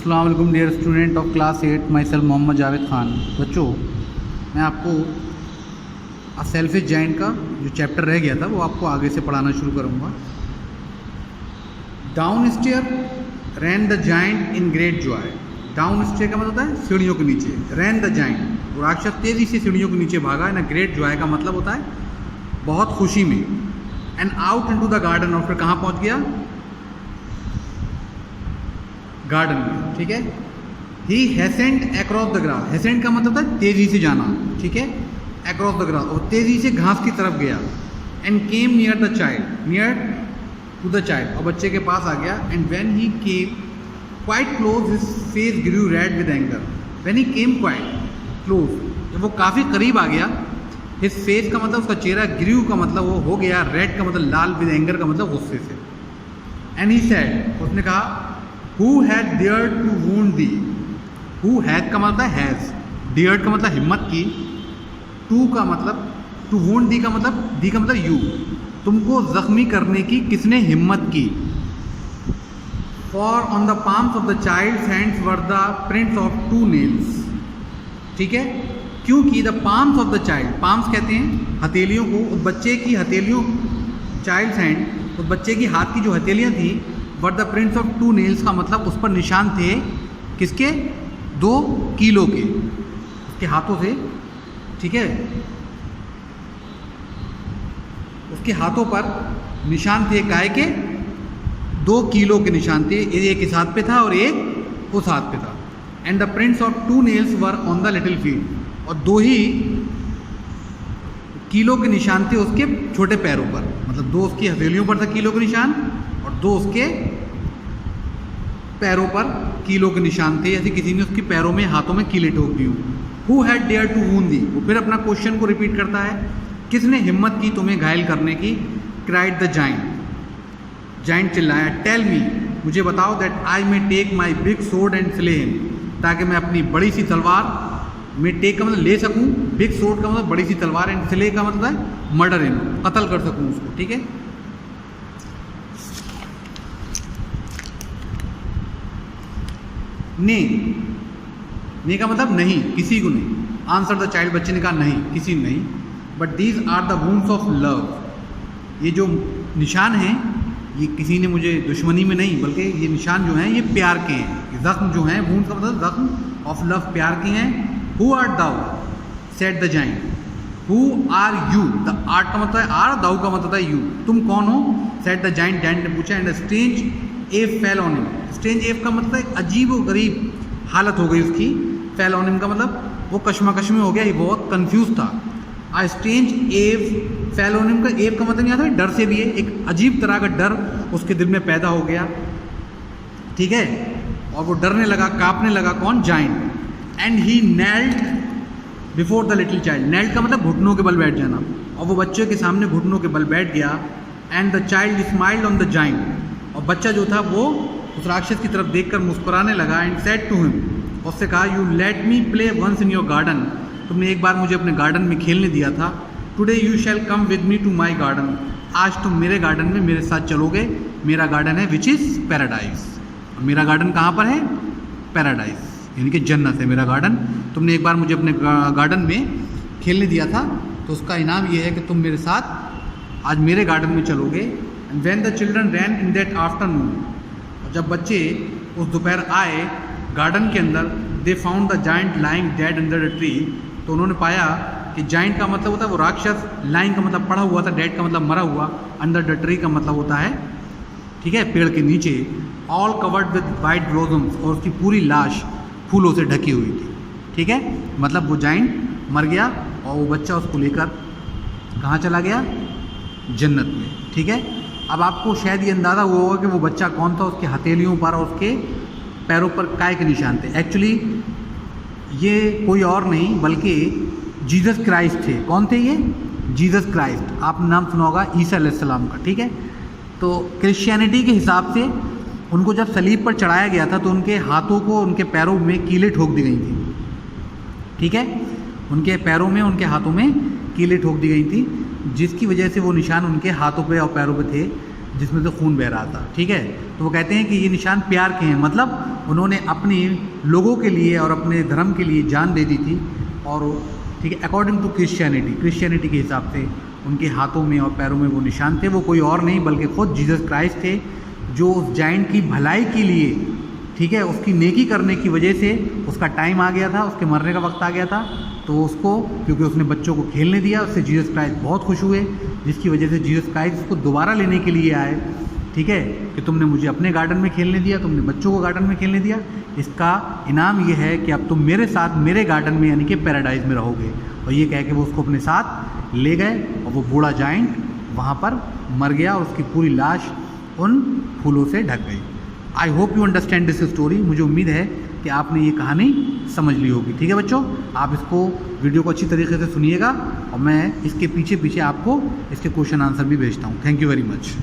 अस्सलाम वालेकुम dear student of class 8, my self Mohammad Javed Khan. बच्चों, मैं आपको सेल्फिश जाइंट का जो चैप्टर रह गया था वो आपको आगे से पढ़ाना शुरू करूँगा। Down stair ran the giant in great joy. Down stair का मतलब होता है सीढ़ियों के नीचे। रैन द जाइंट, राक्षस तेज़ी से सीढ़ियों के नीचे भागा। ना ग्रेट जॉय का मतलब होता है बहुत खुशी में। And out into the garden, और फिर कहाँ पहुँच गया? गार्डन में। ठीक है। ही हैसेंट अक्रॉस द ग्रास। हैसेंट का मतलब था तेज़ी से जाना। ठीक है। अक्रॉस द ग्रास, और तेज़ी से घास की तरफ गया। And came near the child, near to the child, और बच्चे के पास आ गया। And when he came quite close his face grew red with anger. When he came quite close, जब वो काफ़ी करीब आ गया, हिज फेस का मतलब उसका चेहरा, ग्रू का मतलब वो हो गया रेड का मतलब लाल, विद एंगर का मतलब गुस्से से। एंड ही सेड, उसने कहा, Who had dared to wound thee? Who had का मतलब है has, dared का मतलब हिम्मत की, to का मतलब to wound thee का मतलब दी का मतलब you, तुमको जख्मी करने की किसने हिम्मत की। For on the palms of the child's hands were the prints of 2 nails। ठीक है। क्योंकि the palms of the child, palms कहते हैं हथेलियों को, उस बच्चे की हथेलियों, child's hand, उस बच्चे की हाथ की जो हथेलियाँ थी, but the prints of 2 nails का मतलब उस पर निशान थे किसके? 2 कीलों के, उसके हाथों से। ठीक है। उसके हाथों पर निशान थे काय के? 2 कीलों के निशान थे। एक इस हाथ पे था और एक उस हाथ पे था। And the prints of 2 nails were on the little feet, और 2 ही कीलों के निशान थे उसके छोटे पैरों पर। मतलब 2 उसकी हथेलियों पर था कीलों के निशान, और 2 उसके पैरों पर कीलों के निशान थे, ऐसे किसी ने उसके पैरों में, हाथों में कीले ठोक दी हूँ। Who had dare to wound thee, वो फिर अपना क्वेश्चन को रिपीट करता है, किसने हिम्मत की तुम्हें घायल करने की। क्राइड द जाइंट, जाइंट चिल्लाया, टेल मी, मुझे बताओ, that I may take my big sword and slay him, ताकि मैं अपनी बड़ी सी तलवार, मैं टेक का मतलब ले सकूँ, बिग सोर्ड का मतलब बड़ी सी तलवार, एंड स्ले का मतलब है मर्डर हिम, कत्ल कर सकूँ उसको। ठीक है। ने का मतलब नहीं, किसी को नहीं। आंसर द चाइल्ड, बच्चे ने कहा नहीं, किसी ने नहीं। But these are the wounds of love, ये जो निशान हैं ये किसी ने मुझे दुश्मनी में नहीं, बल्कि ये निशान जो हैं ये प्यार के हैं। जख्म जो हैं, वुंड्स का मतलब जख्म, ऑफ लव प्यार के हैं। Who art thou, said the giant, who are you, the art का मतलब है आर, दाउ का मतलब है यू, तुम कौन हो। सेड द जाइंट, जाइंट ने पूछा। एंड स्ट्रेंज एव फेल ऑन हिम, स्ट्रेंज एव का मतलब एक अजीब व गरीब हालत हो गई उसकी। फेल ऑन हिम का मतलब वो कश्मकश में हो गया, ये बहुत कंफ्यूज था। आ स्ट्रेंज एव फेल ऑन हिम का एव का मतलब नहीं आता डर से भी है, एक अजीब तरह का डर उसके दिल में पैदा हो गया। ठीक है। और वो डरने लगा, कांपने लगा। कौन? Giant. And he nailed before the little child, nailed का मतलब घुटनों के बल बैठ जाना, और वो बच्चे के सामने घुटनों के बल बैठ गया। And the child smiled on the giant, और बच्चा जो था वो उस राक्षस की तरफ देखकर मुस्कुराने लगा। एंड सेड टू हिम, उससे कहा, you let me play once in your garden, तुमने एक बार मुझे अपने गार्डन में खेलने दिया था। Today you shall come with me to my garden, आज तुम मेरे गार्डन में मेरे साथ चलोगे। मेरा गार्डन है विच इज़ पैराडाइज, और मेरा गार्डन कहाँ पर है? पैराडाइज, यानी कि जन्नत है मेरा गार्डन। तुमने एक बार मुझे अपने गार्डन में खेलने दिया था, तो उसका इनाम ये है कि तुम मेरे साथ आज मेरे गार्डन में चलोगे। And when the children ran in that afternoon, जब बच्चे उस दोपहर आए गार्डन के अंदर, they found the giant lying dead under the tree, तो उन्होंने पाया कि जाइंट का मतलब होता है वो राक्षस, लाइंग का मतलब पड़ा हुआ था, डेड का मतलब मरा हुआ, अंडर द ट्री का मतलब होता है, ठीक है, पेड़ के नीचे। All covered with white blossoms, और उसकी पूरी लाश फूलों से ढकी हुई थी। ठीक है। मतलब वो जाइंट मर गया और वो बच्चा उसको लेकर कहाँ चला गया? जन्नत में। ठीक है। अब आपको शायद ये अंदाज़ा हुआ होगा कि वो बच्चा कौन था। उसके हथेलियों पर और उसके पैरों पर काय के निशान थे। एक्चुअली ये कोई और नहीं बल्कि जीसस क्राइस्ट थे। कौन थे ये? Jesus Christ. आपने नाम सुना होगा ईसा अलैहिस्सलाम का। ठीक है। तो क्रिश्चियनिटी के हिसाब से उनको जब सलीब पर चढ़ाया गया था तो उनके हाथों को, उनके पैरों में कीलें ठोक दी गई थी। ठीक है। उनके पैरों में, उनके हाथों में कीलें ठोक दी गई थी, जिसकी वजह से वो निशान उनके हाथों पे और पैरों पे थे। जिसमें से खून बह रहा था, ठीक है। तो वो कहते हैं कि ये निशान प्यार के हैं, मतलब उन्होंने अपने लोगों के लिए और अपने धर्म के लिए जान दे दी थी। और ठीक है, अकॉर्डिंग टू क्रिश्चियनिटी के हिसाब से उनके हाथों में और पैरों में वो निशान थे, वो कोई और नहीं बल्कि खुद जीसस क्राइस्ट थे, जो उस जाइंट की भलाई के लिए, ठीक है, उसकी नेकी करने की वजह से उसका टाइम आ गया था, उसके मरने का वक्त आ गया था, तो उसको, क्योंकि उसने बच्चों को खेलने दिया, उससे जीसस क्राइस्ट बहुत खुश हुए, जिसकी वजह से जीसस क्राइस्ट उसको दोबारा लेने के लिए आए, ठीक है, कि तुमने मुझे अपने गार्डन में खेलने दिया, तुमने बच्चों को गार्डन में खेलने दिया, इसका इनाम ये है कि अब तुम मेरे साथ मेरे गार्डन में यानी कि पैराडाइज में रहोगे। और ये कह के वो उसको अपने साथ ले गए और वो बूढ़ा जाइंट वहाँ पर मर गया और उसकी पूरी लाश उन फूलों से ढक गई। I hope you understand this story. मुझे उम्मीद है कि आपने ये कहानी समझ ली होगी, ठीक है बच्चों। आप इसको वीडियो को अच्छी तरीके से सुनिएगा और मैं इसके पीछे आपको इसके क्वेश्चन आंसर भी भेजता हूँ। Thank you very much.